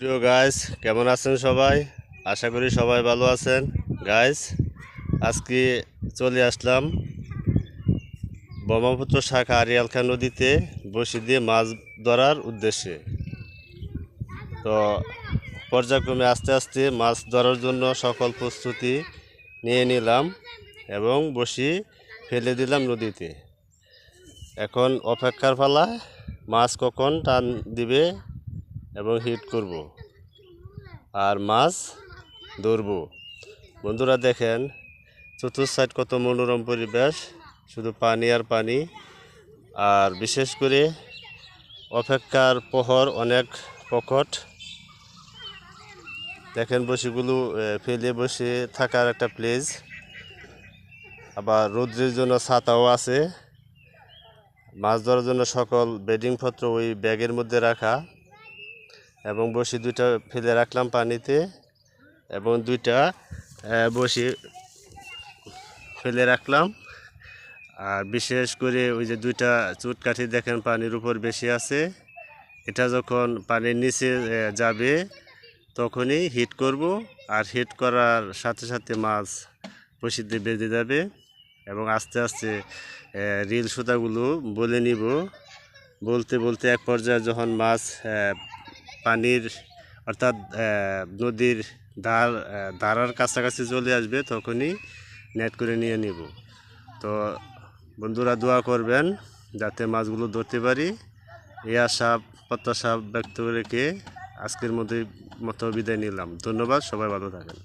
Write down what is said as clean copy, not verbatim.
প্রিয় গাইস, কেমন আছেন সবাই? আশা করি সবাই ভালো আছেন। গাইস, আজকে চলে আসলাম ব্রহ্মপুত্র শাখা আড়িয়াল খাঁ নদীতে বড়শি দিয়ে মাছ ধরার উদ্দেশ্যে। তো পর্যায়ক্রমে আস্তে আস্তে মাছ ধরার জন্য সকল প্রস্তুতি নিয়ে নিলাম এবং বড়শি ফেলে দিলাম নদীতে। এখন অপেক্ষার পালা, মাছ কখন টান দিবে এবং হিট করব আর মাছ ধরব। বন্ধুরা দেখেন, চতুর্থ সাইড কত মনোরম পরিবেশ, শুধু পানি আর পানি। আর বিশেষ করে অপেক্ষার প্রহর অনেক প্রকট। দেখেন বসিগুলো ফেলে বসে থাকার একটা প্লেস, আবার রৌদ্রের জন্য ছাতাও আছে। মাছ ধরার জন্য সকল বেডিংপত্র ওই ব্যাগের মধ্যে রাখা, এবং বসি দুইটা ফেলে রাখলাম পানিতে, এবং দুইটা বসি ফেলে রাখলাম। আর বিশেষ করে ওই যে দুইটা চুটকাঠি দেখেন পানির উপর বেশি আছে, এটা যখন পানির নিচে যাবে তখনই হিট করব। আর হিট করার সাথে সাথে মাছ বসিতে বেঁধে যাবে, এবং আস্তে আস্তে রিল সুতাগুলো বলে নিব। বলতে বলতে এক পর্যায়ে যখন মাছ পানির অর্থাৎ নদীর ধারার কাছাকাছি চলে আসবে তখনই নেট করে নিয়ে নিব। তো বন্ধুরা দোয়া করবেন যাতে মাছগুলো ধরতে পারি, এই আশা প্রত্যাশা ব্যক্ত রেখে আজকের মতো বিদায় নিলাম। ধন্যবাদ, সবাই ভালো থাকেন।